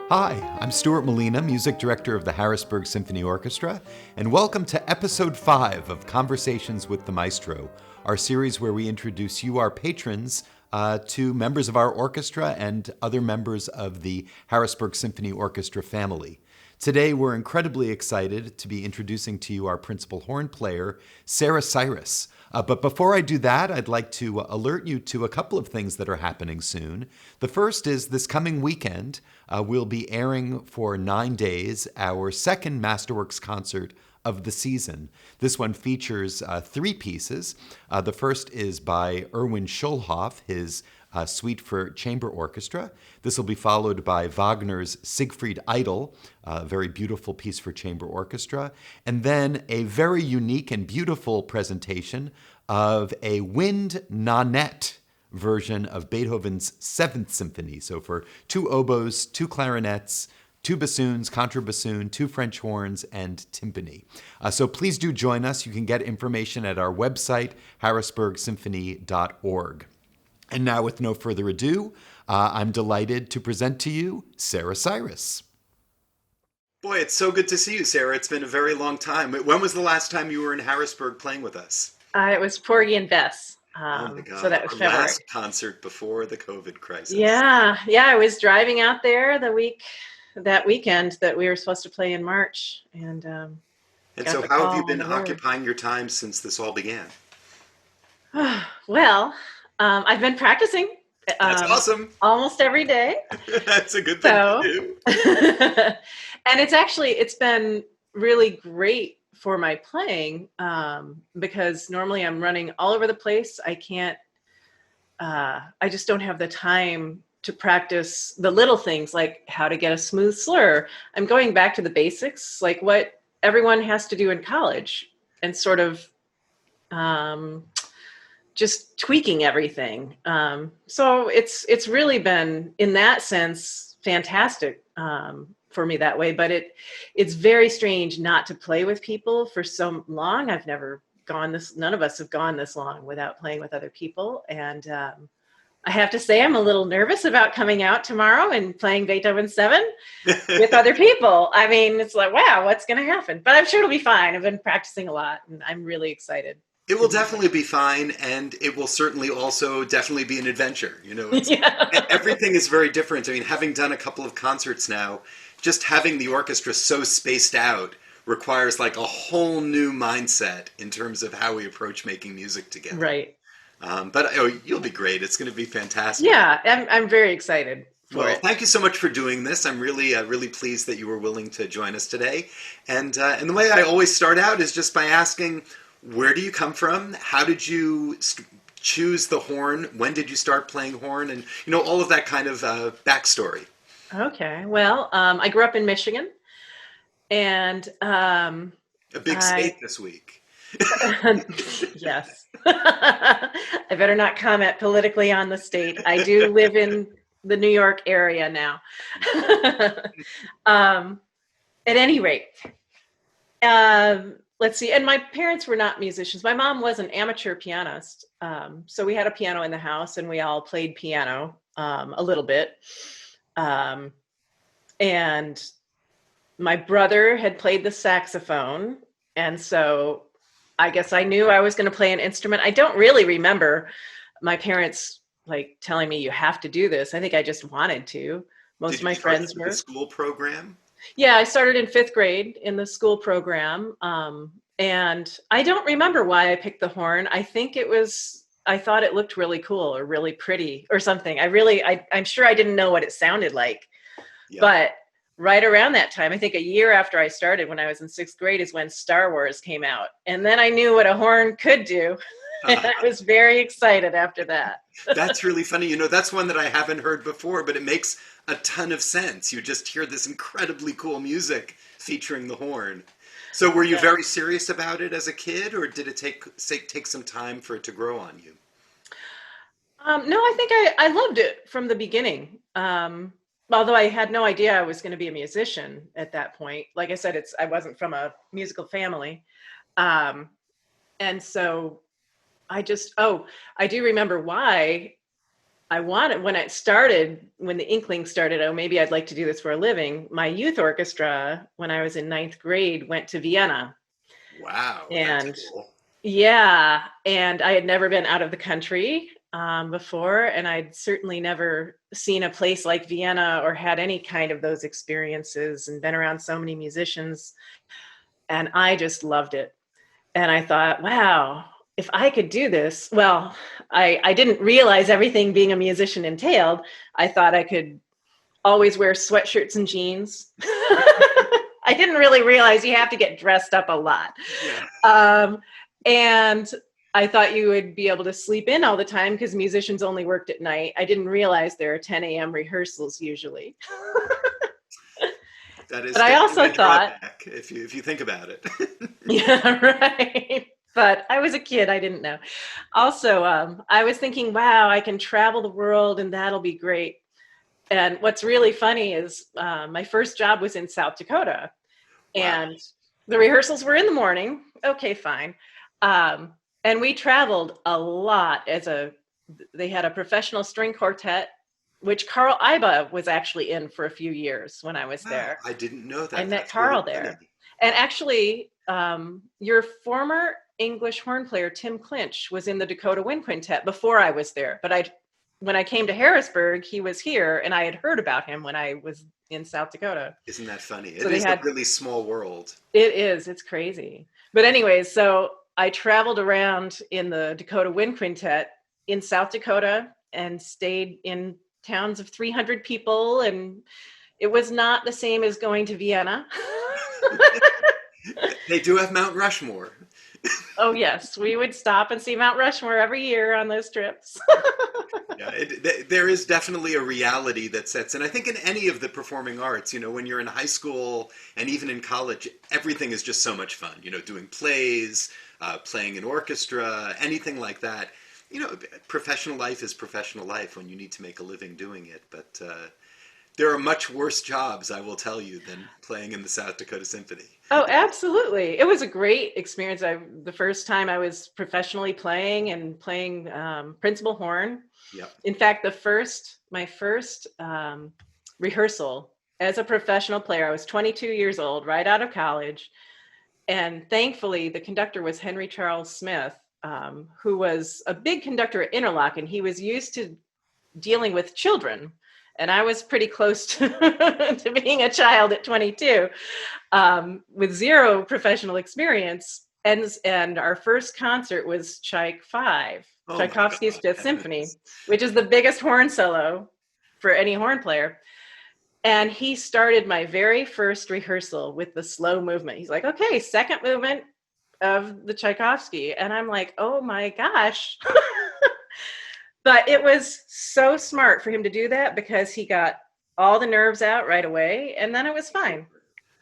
Hi, I'm Stuart Malina, Music Director of the Harrisburg Symphony Orchestra, and welcome to Episode 5 of Conversations with the Maestro, our series where we introduce you, our patrons, to members of our orchestra and other members of the Harrisburg Symphony Orchestra family. Today, we're incredibly excited to be introducing to you our principal horn player, Sara Cyrus. But before I do that, I'd like to alert you to a couple of things that are happening soon. The first is this coming weekend, we'll be airing for 9 days our second Masterworks concert of the season. This one features 3 pieces. The first is by Erwin Schulhoff, his Suite for Chamber Orchestra. This will be followed by Wagner's Siegfried Idyll, a very beautiful piece for chamber orchestra, and then a very unique and beautiful presentation of a wind nonette version of Beethoven's Seventh Symphony. So for 2 oboes, 2 clarinets, 2 bassoons, contrabassoon, 2 French horns, and timpani. So please do join us. You can get information at our website, harrisburgsymphony.org. And now, with no further ado, I'm delighted to present to you Sara Cyrus. Boy, it's so good to see you, Sara. It's been a very long time. When was the last time you were in Harrisburg playing with us? It was Porgy and Bess. Oh my God. So that was Our February. last concert before the COVID crisis. Yeah. I was driving out there that weekend that we were supposed to play in March. And so how have you been occupying your time since this all began? Well, I've been practicing. That's awesome. Almost every day. That's a good thing to do. And it's been really great for my playing because normally I'm running all over the place. I just don't have the time to practice the little things like how to get a smooth slur. I'm going back to the basics, like what everyone has to do in college, and sort of just tweaking everything. So it's really been, in that sense, fantastic for me that way. But it's very strange not to play with people for so long. I've never none of us have gone this long without playing with other people. And I have to say, I'm a little nervous about coming out tomorrow and playing Beethoven 7 with other people. I mean, it's like, wow, what's going to happen? But I'm sure it'll be fine. I've been practicing a lot and I'm really excited. It will definitely be fine, and it will certainly also definitely be an adventure. You know, everything is very different. I mean, having done a couple of concerts now, just having the orchestra so spaced out requires like a whole new mindset in terms of how we approach making music together. Right. But you'll be great. It's going to be fantastic. Yeah, I'm very excited. Thank you so much for doing this. I'm really pleased that you were willing to join us today. And the way I always start out is just by asking, where do you come from? How did you choose the horn? When did you start playing horn? And, all of that kind of backstory. Okay. Well, I grew up in Michigan. And a big state this week. Yes. I better not comment politically on the state. I do live in the New York area now. At any rate, let's see. And my parents were not musicians. My mom was an amateur pianist. So we had a piano in the house and we all played piano a little bit. And my brother had played the saxophone. And so I guess I knew I was going to play an instrument. I don't really remember my parents like telling me you have to do this. I think I just wanted to. Most of my friends were. The school program? Yeah, I started in 5th grade in the school program. And I don't remember why I picked the horn. I think I thought it looked really cool or really pretty or something. I'm sure I didn't know what it sounded like. Yeah. But right around that time, I think a year after I started, when I was in 6th grade, is when Star Wars came out. And then I knew what a horn could do. And I was very excited after that. That's really funny. That's one that I haven't heard before, but it makes a ton of sense. You just hear this incredibly cool music featuring the horn. So were you very serious about it as a kid, or did it take some time for it to grow on you? No, I think I loved it from the beginning. Although I had no idea I was going to be a musician at that point. Like I said, I wasn't from a musical family. And so I do remember why when it started, when the inkling started, oh, maybe I'd like to do this for a living. My youth orchestra, when I was in 9th grade, went to Vienna. Wow, And that's cool. yeah, and I had never been out of the country before, and I'd certainly never seen a place like Vienna or had any kind of those experiences and been around so many musicians. And I just loved it. And I thought, wow, if I could do this, well, I didn't realize everything being a musician entailed. I thought I could always wear sweatshirts and jeans. I didn't really realize you have to get dressed up a lot. Yeah. And I thought you would be able to sleep in all the time because musicians only worked at night. I didn't realize there are 10 a.m. rehearsals usually. That is but I also thought, if you think about it. yeah, right. But I was a kid, I didn't know. Also, I was thinking, wow, I can travel the world and that'll be great. And what's really funny is my first job was in South Dakota. Wow. And the rehearsals were in the morning. Okay, fine. And we traveled a lot they had a professional string quartet, which Carl Iba was actually in for a few years when I was there. I didn't know that. I met That's Carl really there. funny. And actually, your former English horn player, Tim Clinch, was in the Dakota Wind Quintet before I was there. But when I came to Harrisburg, he was here, and I had heard about him when I was in South Dakota. Isn't that funny? So it is a really small world. It is. It's crazy. But anyways, so I traveled around in the Dakota Wind Quintet in South Dakota and stayed in towns of 300 people. And it was not the same as going to Vienna. They do have Mount Rushmore. Oh, yes. We would stop and see Mount Rushmore every year on those trips. Yeah, there is definitely a reality that sets in. I think in any of the performing arts, when you're in high school and even in college, everything is just so much fun. Doing plays, playing in orchestra, anything like that. Professional life is professional life when you need to make a living doing it. But there are much worse jobs, I will tell you, than playing in the South Dakota Symphony. Oh, absolutely. It was a great experience. The first time I was professionally playing principal horn. Yep. In fact, my first rehearsal as a professional player, I was 22 years old, right out of college. And thankfully, the conductor was Henry Charles Smith, who was a big conductor at Interlochen. He was used to dealing with children. And I was pretty close to being a child at 22 with zero professional experience. And our first concert was Tchaik 5, Tchaikovsky's Fifth Symphony, which is the biggest horn solo for any horn player. And he started my very first rehearsal with the slow movement. He's like, okay, second movement of the Tchaikovsky. And I'm like, oh my gosh. But it was so smart for him to do that because he got all the nerves out right away, and then it was fine.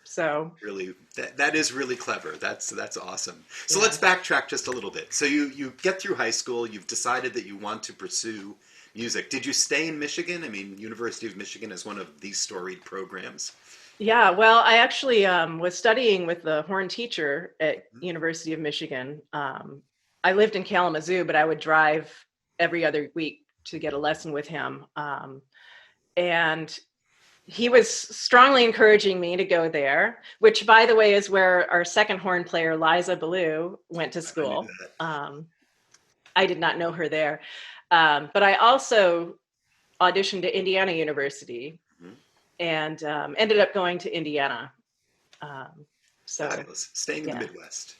So really, that is really clever. That's awesome. So let's backtrack just a little bit. So you get through high school, you've decided that you want to pursue music. Did you stay in Michigan? I mean, University of Michigan is one of these storied programs. Yeah, well, I actually was studying with the horn teacher at University of Michigan. I lived in Kalamazoo, but I would drive every other week to get a lesson with him. And he was strongly encouraging me to go there, which, by the way, is where our second horn player, Liza Ballou, went to school. I did not know her there. But I also auditioned at Indiana University and ended up going to Indiana. Staying in the Midwest.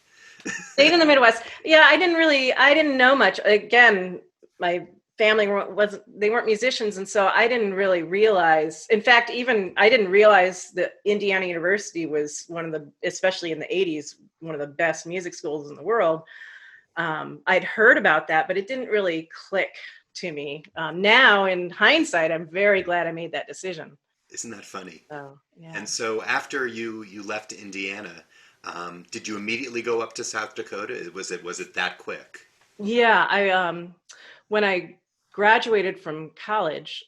Stayed in the Midwest. Yeah, I didn't know much. Again, my family they weren't musicians, and so I didn't really realize. In fact, I didn't realize that Indiana University was one of the, especially in the 80s, one of the best music schools in the world. I'd heard about that, but it didn't really click to me. Now, in hindsight, I'm very glad I made that decision. Isn't that funny? Oh, yeah. And so after you left Indiana, did you immediately go up to South Dakota? Was it that quick? Yeah, when I graduated from college,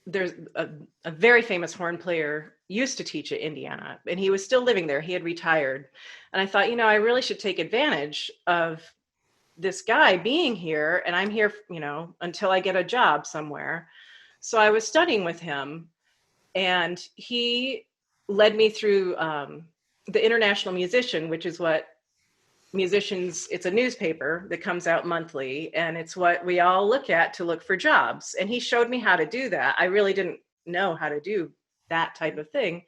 there's a very famous horn player used to teach at Indiana, and he was still living there. He had retired. And I thought, I really should take advantage of this guy being here, and I'm here, until I get a job somewhere. So I was studying with him, and he led me through the International Musician, which is what musicians, it's a newspaper that comes out monthly, and it's what we all look at to look for jobs. And he showed me how to do that. I really didn't know how to do that type of thing.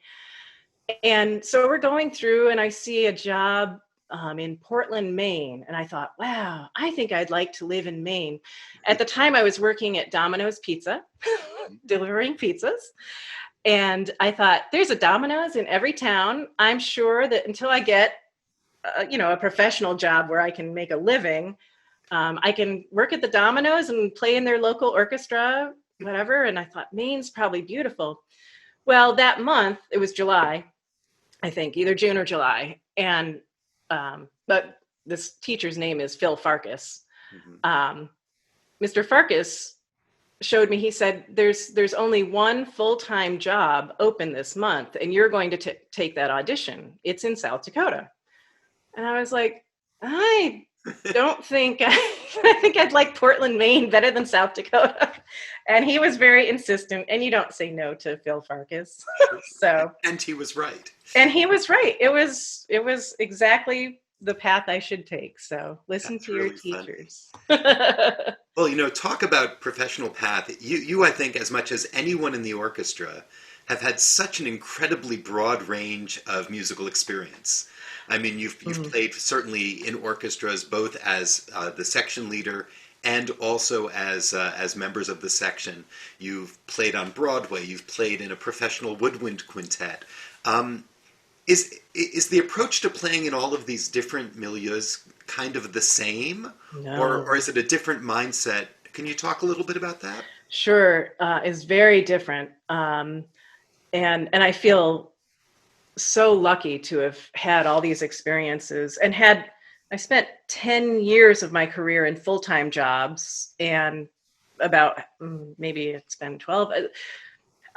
And so we're going through, and I see a job in Portland, Maine. And I thought, wow, I think I'd like to live in Maine. At the time I was working at Domino's Pizza, delivering pizzas. And I thought, there's a Domino's in every town. I'm sure that until I get, a professional job where I can make a living, I can work at the Domino's and play in their local orchestra, whatever. And I thought, Maine's probably beautiful. Well, that month, it was July, I think, either June or July. And, but this teacher's name is Phil Farkas. Mr. Farkas showed me, he said, there's only one full-time job open this month, and you're going to take that audition. It's in South Dakota. And I was like, I don't think, I think I'd like Portland, Maine better than South Dakota. And he was very insistent, and you don't say no to Phil Farkas. So, and he was right. And he was right. It was exactly the path I should take. So listen That's to your really teachers. Well, talk about professional path. You, I think, as much as anyone in the orchestra, have had such an incredibly broad range of musical experience. I mean, you've played certainly in orchestras, both as the section leader and also as members of the section. You've played on Broadway. You've played in a professional woodwind quintet. Is the approach to playing in all of these different milieus kind of the same? No. Or is it a different mindset? Can you talk a little bit about that? Sure. It's very different. And I feel so lucky to have had all these experiences, and I spent 10 years of my career in full-time jobs, and about maybe it's been 12,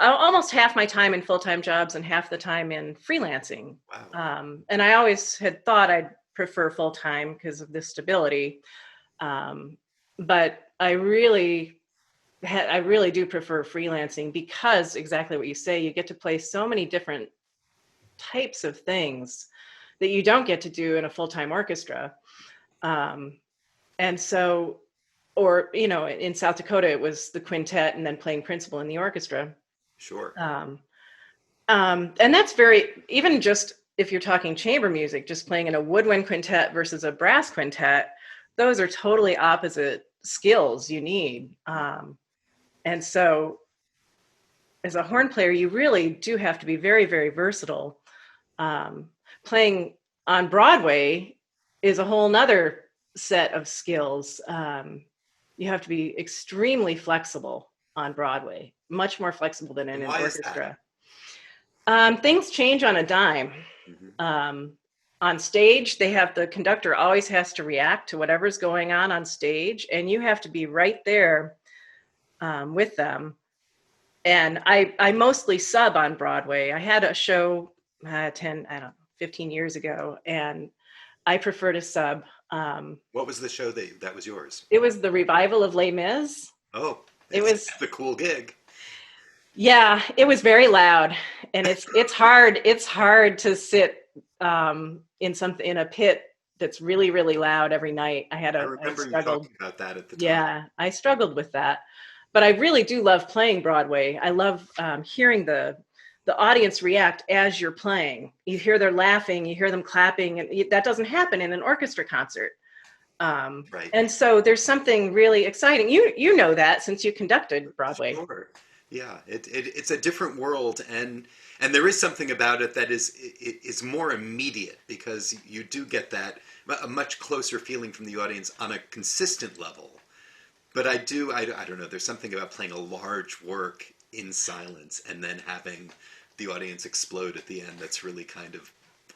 almost half my time in full-time jobs and half the time in freelancing. Wow. And I always had thought I'd prefer full-time because of the stability. But I really do prefer freelancing, because exactly what you say, you get to play so many different types of things that you don't get to do in a full-time orchestra. And so, or, in South Dakota, it was the quintet and then playing principal in the orchestra. Sure. And that's even just if you're talking chamber music, just playing in a woodwind quintet versus a brass quintet, those are totally opposite skills you need. And so as a horn player, you really do have to be very, very versatile. Playing on Broadway is a whole nother set of skills. You have to be extremely flexible on Broadway, much more flexible than in an orchestra. Things change on a dime. On stage, the conductor always has to react to whatever's going on stage, and you have to be right there with them. And I mostly sub on Broadway. I had a show 15 years ago, and I prefer to sub. What was the show that was yours? It was the revival of Les Mis. Oh, it was the cool gig. Yeah, it was very loud, and it's hard to sit in a pit that's really, really loud every night. I remember you talking about that at the time. Yeah, I struggled with that, but I really do love playing Broadway. I love hearing the audience react as you're playing. You hear they're laughing, you hear them clapping, and that doesn't happen in an orchestra concert. Right. And so there's something really exciting. You know that since you conducted Broadway. Sure. Yeah, it's a different world, and there is something about it that is more immediate, because you do get a much closer feeling from the audience on a consistent level. But I don't know, there's something about playing a large work in silence and then having the audience explode at the end that's really kind of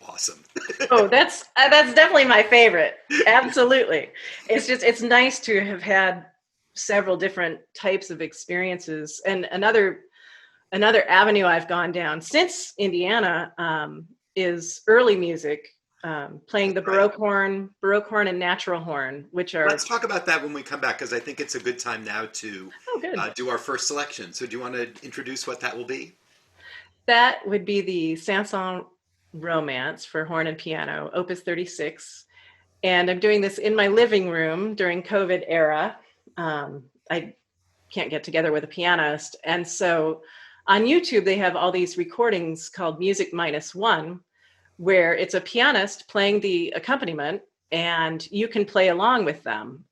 awesome. Oh, that's definitely my favorite. Absolutely. It's nice to have had several different types of experiences. And another avenue I've gone down since Indiana is early music. playing the Baroque horn and natural horn, which are... Let's talk about that when we come back, because I think it's a good time now to do our first selection. So do you want to introduce what that will be? That would be the Sanson Romance for horn and piano, Opus 36. And I'm doing this in my living room during COVID era. I can't get together with a pianist. And so on YouTube, they have all these recordings called Music -1, where it's a pianist playing the accompaniment and you can play along with them.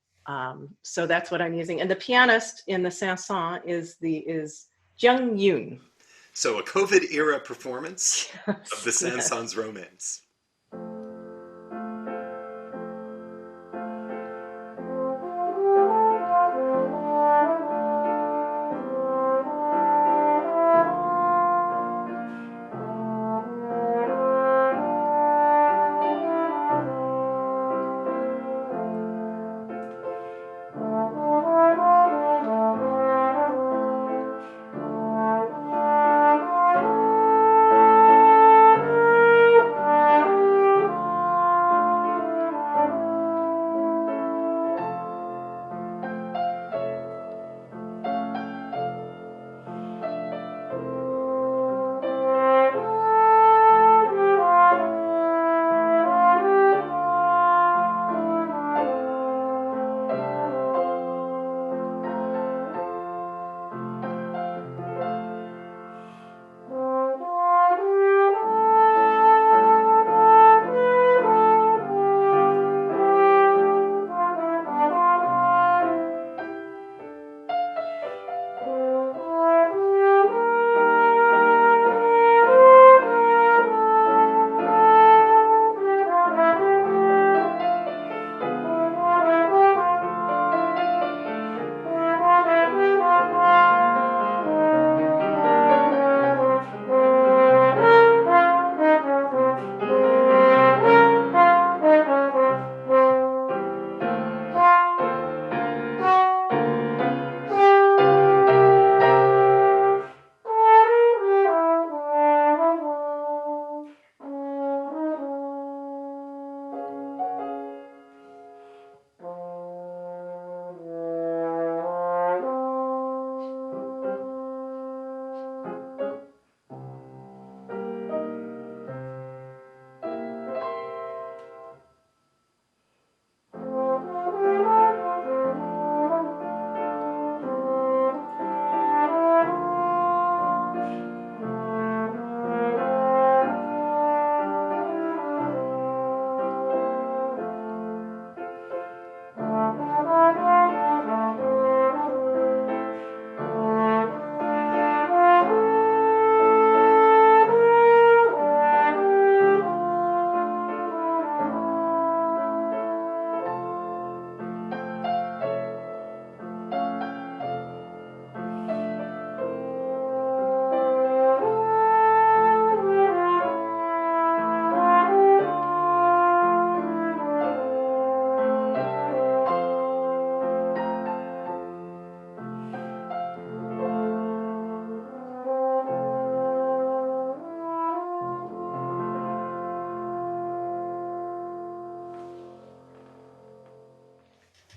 So that's what I'm using. And the pianist in the Sanson is Jung Yoon. So a COVID era performance of the Sanson's Romance.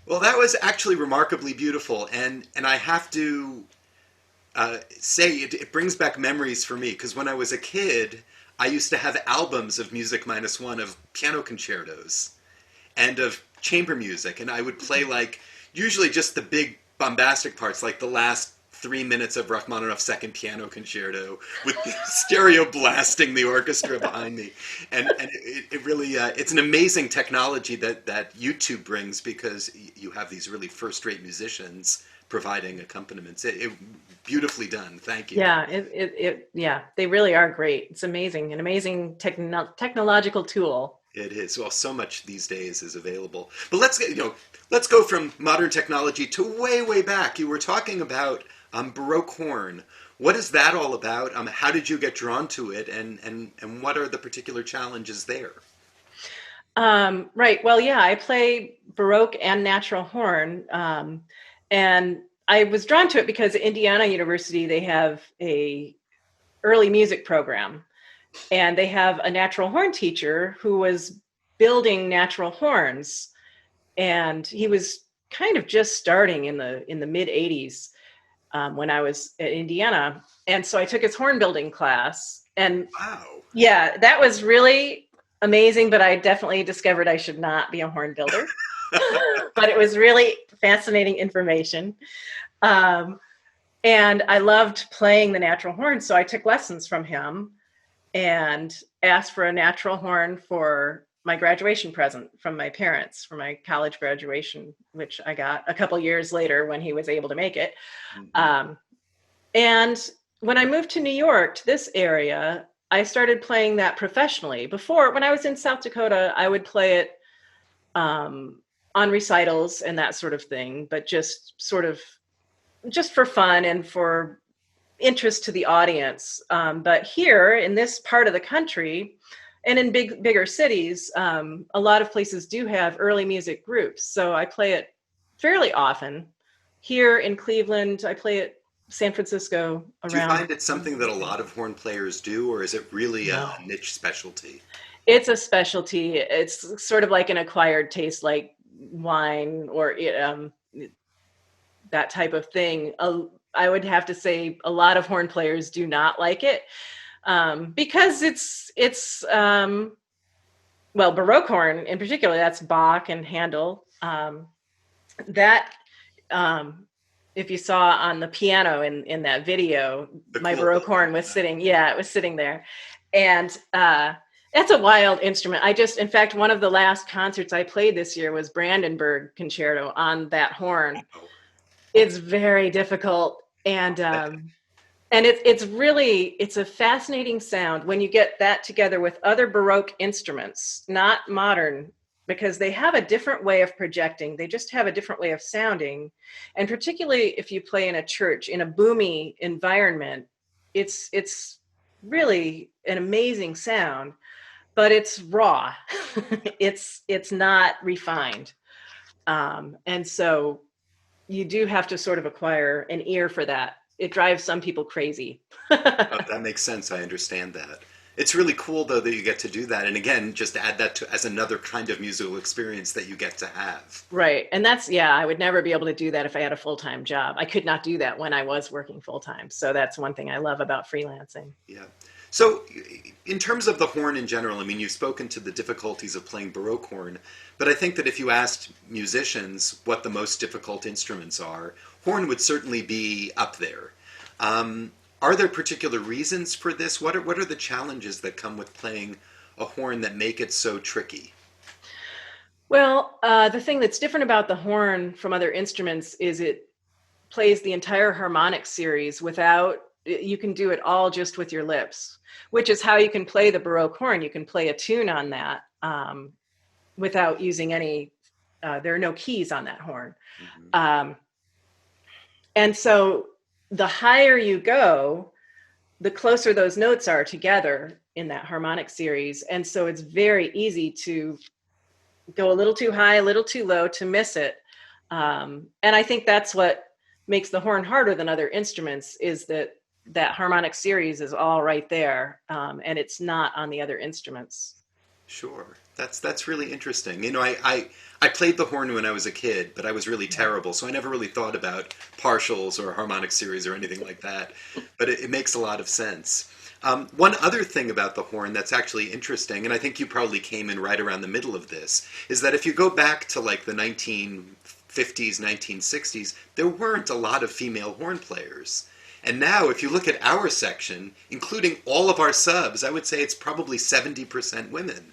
Well, that was actually remarkably beautiful, and I have to say it brings back memories for me, because when I was a kid, I used to have albums of Music -1 of piano concertos and of chamber music, and I would play usually just the big bombastic parts, like the last 3 minutes of Rachmaninoff's Second Piano Concerto, with the stereo blasting the orchestra behind me. And it really, it's an amazing technology that YouTube brings, because you have these really first-rate musicians providing accompaniments. It beautifully done. Thank you. Yeah, they really are great. It's amazing, an amazing technological tool. It is. Well, so much these days is available. But let's go from modern technology to way, way back. You were talking about Baroque horn. What is that all about? How did you get drawn to it, and what are the particular challenges there? Right. Well, yeah, I play Baroque and natural horn, and I was drawn to it because at Indiana University, they have a early music program, and they have a natural horn teacher who was building natural horns, and he was kind of just starting in the mid 80s when I was at Indiana. And so I took his horn building class, and Wow. yeah, that was really amazing, but I definitely discovered I should not be a horn builder. But it was really fascinating information. And I loved playing the natural horn, so I took lessons from him and asked for a natural horn for my graduation present from my parents for my college graduation, which I got a couple years later when he was able to make it. And when I moved to New York, to this area, I started playing that professionally. Before, when I was in South Dakota, I would play it on recitals and that sort of thing, but just for fun and for interest to the audience. But here in this part of the country and in bigger cities, a lot of places do have early music groups. So I play it fairly often. Here in Cleveland, I play it San Francisco around. Do you find it's something that a lot of horn players do, or is it really a niche specialty? It's a specialty. It's sort of like an acquired taste, like wine or that type of thing. I would have to say a lot of horn players do not like it because it's Baroque horn in particular. That's Bach and Handel. If you saw on the piano in that video, my Baroque horn was sitting. Yeah, it was sitting there, and that's a wild instrument. In fact, one of the last concerts I played this year was Brandenburg Concerto on that horn. It's very difficult, and it's a fascinating sound when you get that together with other Baroque instruments, not modern, because they have a different way of projecting. They just have a different way of sounding, and particularly if you play in a church in a boomy environment, it's really an amazing sound, but it's raw. It's not refined, and so you do have to sort of acquire an ear for that. It drives some people crazy. That makes sense. I understand that. It's really cool, though, that you get to do that. And again, just add that as another kind of musical experience that you get to have. Right. And I would never be able to do that if I had a full-time job. I could not do that when I was working full-time. So that's one thing I love about freelancing. Yeah. So in terms of the horn in general, I mean, you've spoken to the difficulties of playing Baroque horn, but I think that if you asked musicians what the most difficult instruments are, horn would certainly be up there. Are there particular reasons for this? What are the challenges that come with playing a horn that make it so tricky? Well, the thing that's different about the horn from other instruments is it plays the entire harmonic series you can do it all just with your lips, which is how you can play the Baroque horn. You can play a tune on that without using there are no keys on that horn. Mm-hmm. And so the higher you go, the closer those notes are together in that harmonic series. And so it's very easy to go a little too high, a little too low, to miss it. And I think that's what makes the horn harder than other instruments, is that harmonic series is all right there, and it's not on the other instruments. Sure. That's really interesting. You know, I played the horn when I was a kid, but I was really terrible, so I never really thought about partials or harmonic series or anything like that. But it makes a lot of sense. One other thing about the horn that's actually interesting, and I think you probably came in right around the middle of this, is that if you go back to like the 1950s, 1960s, there weren't a lot of female horn players. And now, if you look at our section, including all of our subs, I would say it's probably 70% women.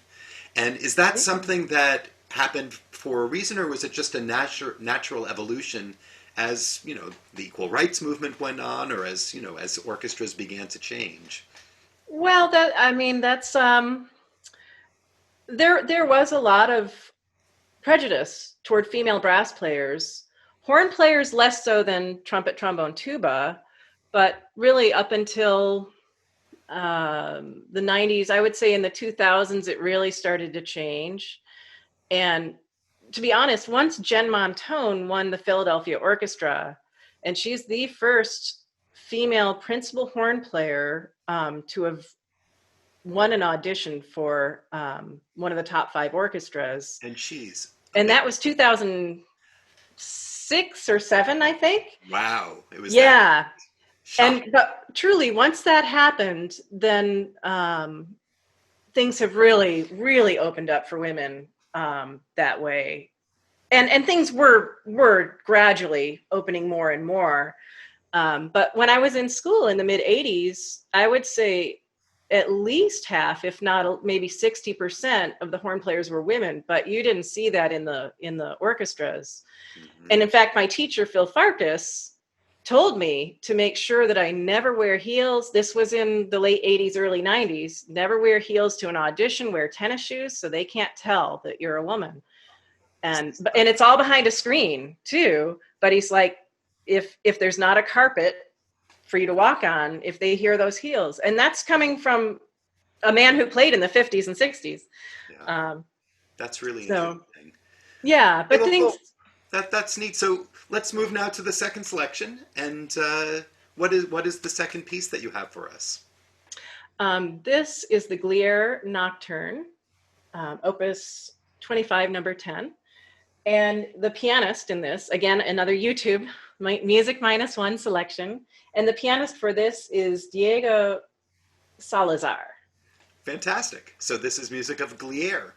And is that something that happened for a reason, or was it just a natural evolution as, you know, the equal rights movement went on, or as, you know, as orchestras began to change? Well, that's there was a lot of prejudice toward female brass players, horn players less so than trumpet, trombone, tuba. But really up until the 90s, I would say in the 2000s, it really started to change. And to be honest, once Jen Montone won the Philadelphia Orchestra, and she's the first female principal horn player to have won an audition for one of the top 5 orchestras. And she's and that was 2006 or 7, I think. Wow. It was But truly, once that happened, then things have really, really opened up for women that way. And things were gradually opening more and more. But when I was in school in the mid 80s, I would say at least half, if not maybe 60% of the horn players were women, but you didn't see that in the orchestras. Mm-hmm. And in fact, my teacher, Phil Farkas, told me to make sure that I never wear heels. This was in the late 80s, early 90s. Never wear heels to an audition, wear tennis shoes so they can't tell that you're a woman. And it's all behind a screen too. But he's like, if there's not a carpet for you to walk on, if they hear those heels, and that's coming from a man who played in the 50s and 60s. Yeah. That's really interesting. Yeah, but things... That's neat. So let's move now to the second selection. And what is the second piece that you have for us? This is the Glière Nocturne, Opus 25, number 10. And the pianist in this, again, another YouTube Music -1 selection. And the pianist for this is Diego Salazar. Fantastic. So this is music of Glière.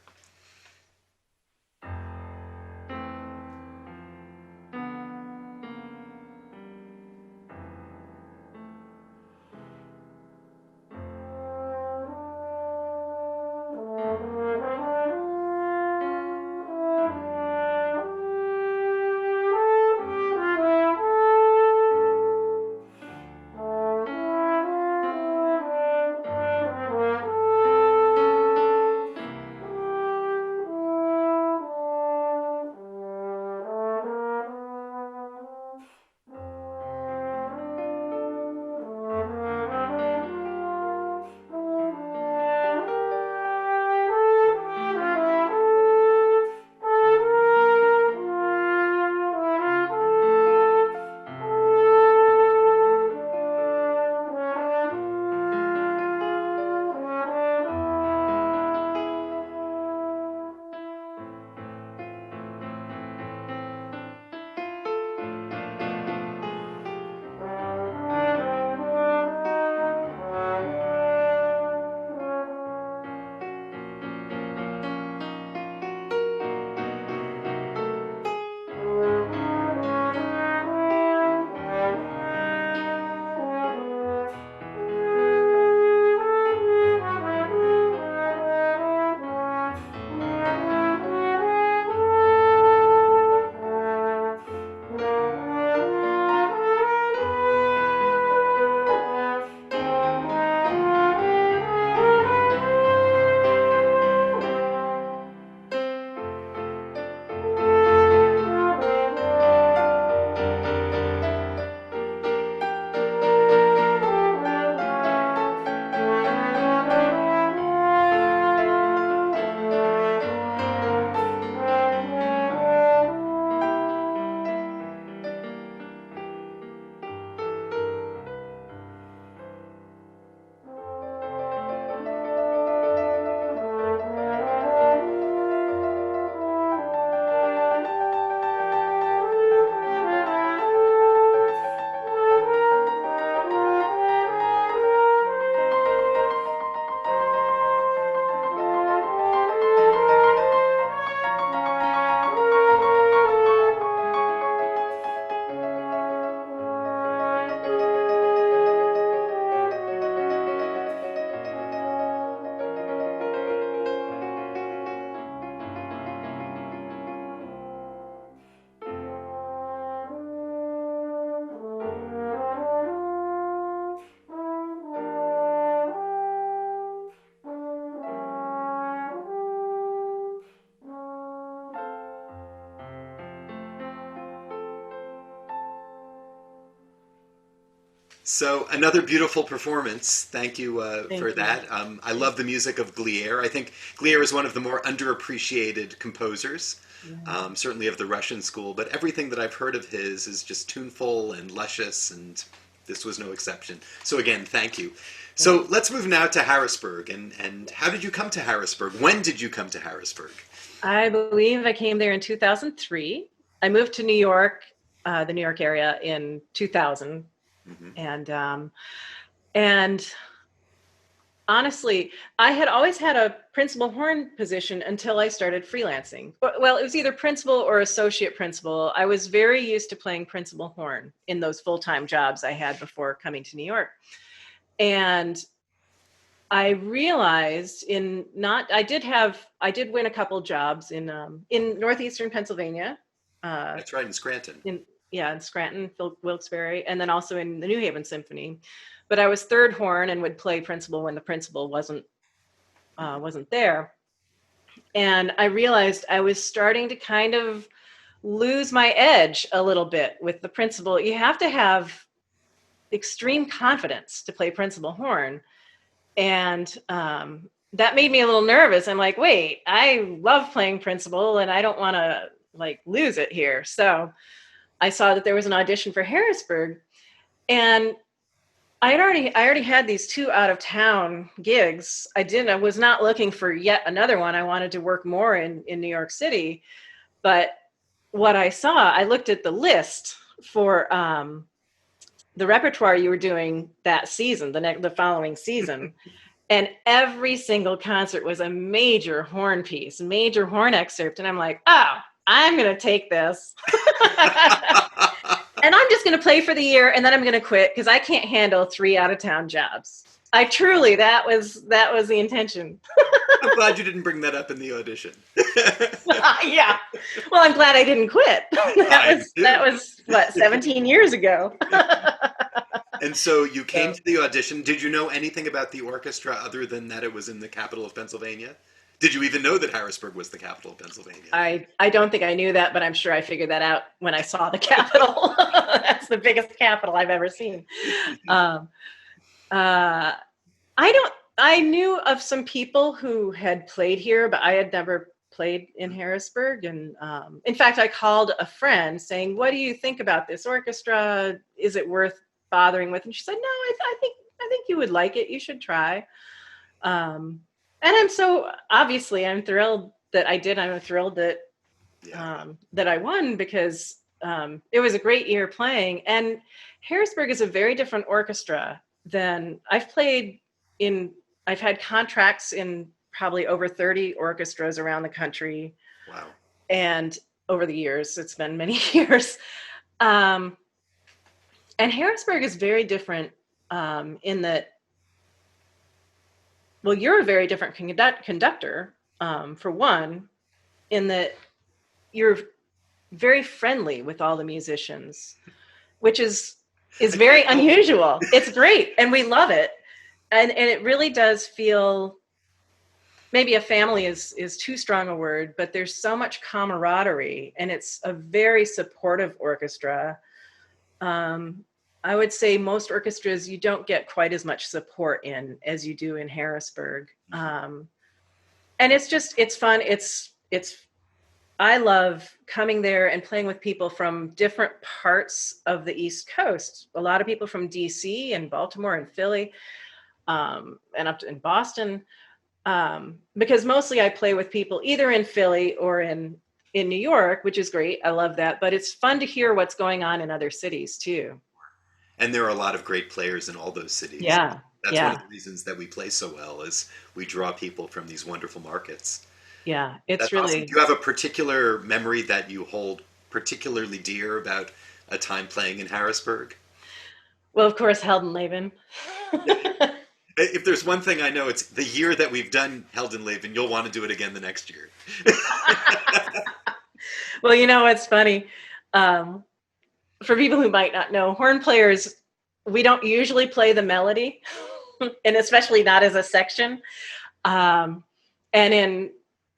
So another beautiful performance. Thank you for that. I love the music of Glière. I think Glière is one of the more underappreciated composers, certainly of the Russian school. But everything that I've heard of his is just tuneful and luscious, and this was no exception. So again, thank you. So let's move now to Harrisburg. And how did you come to Harrisburg? When did you come to Harrisburg? I believe I came there in 2003. I moved to New York, the New York area, in 2000. Mm-hmm. And honestly, I had always had a principal horn position until I started freelancing. Well, it was either principal or associate principal. I was very used to playing principal horn in those full-time jobs I had before coming to New York. And I realized I did win a couple jobs in northeastern Pennsylvania. That's right, in Scranton. In Scranton, Wilkes-Barre, and then also in the New Haven Symphony. But I was third horn and would play principal when the principal wasn't there. And I realized I was starting to kind of lose my edge a little bit with the principal. You have to have extreme confidence to play principal horn. And that made me a little nervous. I'm like, wait, I love playing principal and I don't want to lose it here. So I saw that there was an audition for Harrisburg, and I already had these 2 out of town gigs. I was not looking for yet another one. I wanted to work more in New York City. But what I saw, I looked at the list for the repertoire you were doing that season, the following season. And every single concert was a major horn piece, major horn excerpt. And I'm like, oh, I'm going to take this. And I'm just going to play for the year, and then I'm going to quit because I can't handle 3 out-of-town jobs. That was the intention. I'm glad you didn't bring that up in the audition. Yeah. Well, I'm glad I didn't quit. That was what, 17 years ago. And so you came to the audition. Did you know anything about the orchestra other than that it was in the capital of Pennsylvania? Did you even know that Harrisburg was the capital of Pennsylvania? I don't think I knew that, but I'm sure I figured that out when I saw the capital. That's the biggest capital I've ever seen. I knew of some people who had played here, but I had never played in Harrisburg. And in fact, I called a friend saying, what do you think about this orchestra? Is it worth bothering with? And she said, no, I think you would like it. You should try. And I'm thrilled that I did. I'm thrilled that that I won because it was a great year playing. And Harrisburg is a very different orchestra than I've played in. I've had contracts in probably over 30 orchestras around the country. Wow. And over the years, it's been many years. And Harrisburg is very different in that, well, you're a very different conductor, for one, in that you're very friendly with all the musicians, which is very unusual. It's great, and we love it. And it really does feel, maybe a family is too strong a word, but there's so much camaraderie, and it's a very supportive orchestra. I would say most orchestras you don't get quite as much support in as you do in Harrisburg. And it's fun. I love coming there and playing with people from different parts of the East Coast. A lot of people from DC and Baltimore and Philly, and up in Boston, because mostly I play with people either in Philly or in New York, which is great. I love that. But it's fun to hear what's going on in other cities too. And there are a lot of great players in all those cities. Yeah. That's one of the reasons that we play so well is we draw people from these wonderful markets. Yeah, it's That's really... awesome. Do you have a particular memory that you hold particularly dear about a time playing in Harrisburg? Well, of course, Heldenleben. If there's one thing I know, it's the year that we've done Heldenleben, you'll want to do it again the next year. Well, you know what's funny? For people who might not know, horn players, we don't usually play the melody, and especially not as a section. And in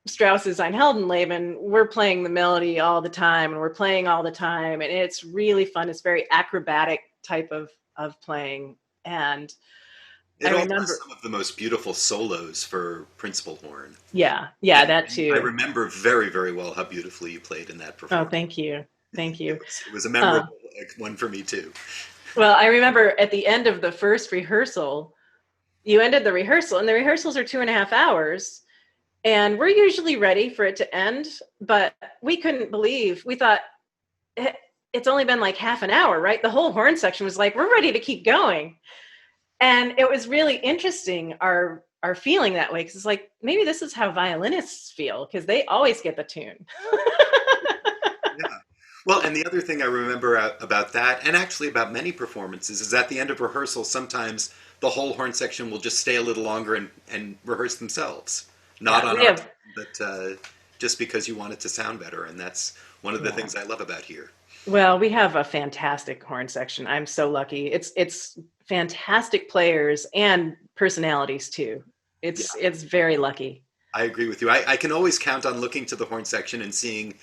Strauss's Ein Heldenleben, we're playing the melody all the time, and we're playing all the time, and it's really fun. It's very acrobatic type of playing. And it also has some of the most beautiful solos for principal horn. Yeah, that too. I remember very, very well how beautifully you played in that performance. Oh, thank you. Thank you. It was a memorable one for me too. Well, I remember at the end of the first rehearsal, you ended the rehearsal, and the rehearsals are 2.5 hours. And we're usually ready for it to end, but we couldn't believe, we thought it's only been like half an hour, right? The whole horn section was like, we're ready to keep going. And it was really interesting, our feeling that way, because it's like, maybe this is how violinists feel, because they always get the tune. Yeah. Well, and the other thing I remember about that, and actually about many performances, is at the end of rehearsal, sometimes the whole horn section will just stay a little longer and rehearse themselves. Not on our time, but just because you want it to sound better. And that's one of the things I love about here. Well, we have a fantastic horn section. I'm so lucky. It's fantastic players and personalities too. It's very lucky. I agree with you. I can always count on looking to the horn section and seeing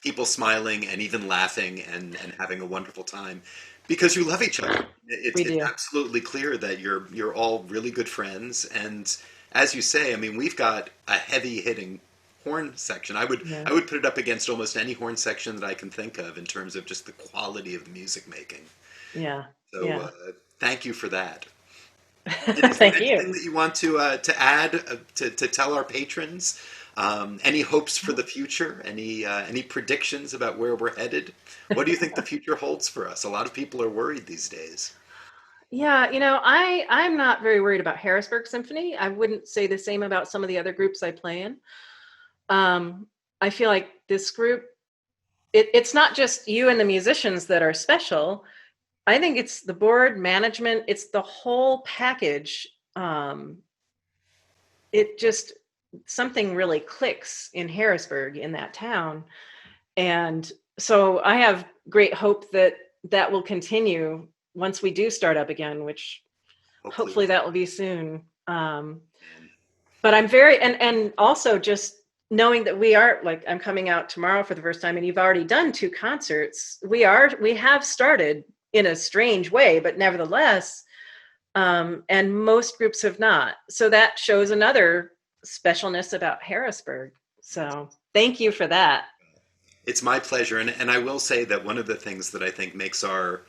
people smiling and even laughing and having a wonderful time because you love each other. It's absolutely clear that you're all really good friends. And as you say, I mean, we've got a heavy hitting horn section. I would put it up against almost any horn section that I can think of in terms of just the quality of the music making. Yeah. So thank you for that. Thank you. Anything that you want to add to tell our patrons? Any hopes for the future? Any predictions about where we're headed? What do you think the future holds for us? A lot of people are worried these days. Yeah, I'm not very worried about Harrisburg Symphony. I wouldn't say the same about some of the other groups I play in. I feel like this group, it's not just you and the musicians that are special. I think it's the board management. It's the whole package. It just, something really clicks in Harrisburg, in that town. And so I have great hope that that will continue once we do start up again, which hopefully that will be soon. But I'm very, and also just knowing that we are, like, I'm coming out tomorrow for the first time and you've already done 2 concerts. We have started in a strange way, but nevertheless, and most groups have not. So that shows another specialness about Harrisburg. So thank you for that. It's my pleasure. And I will say that one of the things that I think makes our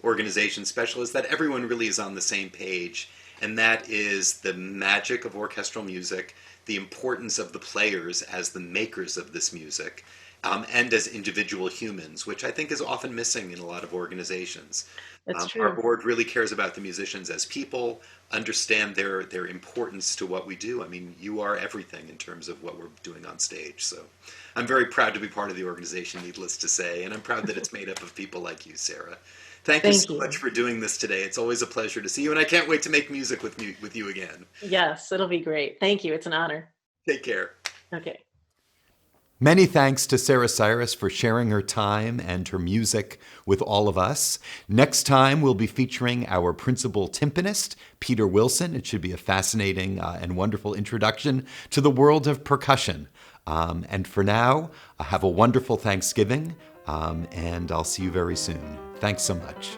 organization special is that everyone really is on the same page. And that is the magic of orchestral music, the importance of the players as the makers of this music, and as individual humans, which I think is often missing in a lot of organizations. That's true. Our board really cares about the musicians as people, understand their importance to what we do. I mean, you are everything in terms of what we're doing on stage. So I'm very proud to be part of the organization, needless to say, and I'm proud that it's made up of people like you, Sara. Thank you so much for doing this today. It's always a pleasure to see you, and I can't wait to make music with you again. Yes, it'll be great. Thank you. It's an honor. Take care. Okay. Many thanks to Sara Cyrus for sharing her time and her music with all of us. Next time, we'll be featuring our principal timpanist, Peter Wilson. It should be a fascinating and wonderful introduction to the world of percussion. And for now, have a wonderful Thanksgiving, and I'll see you very soon. Thanks so much.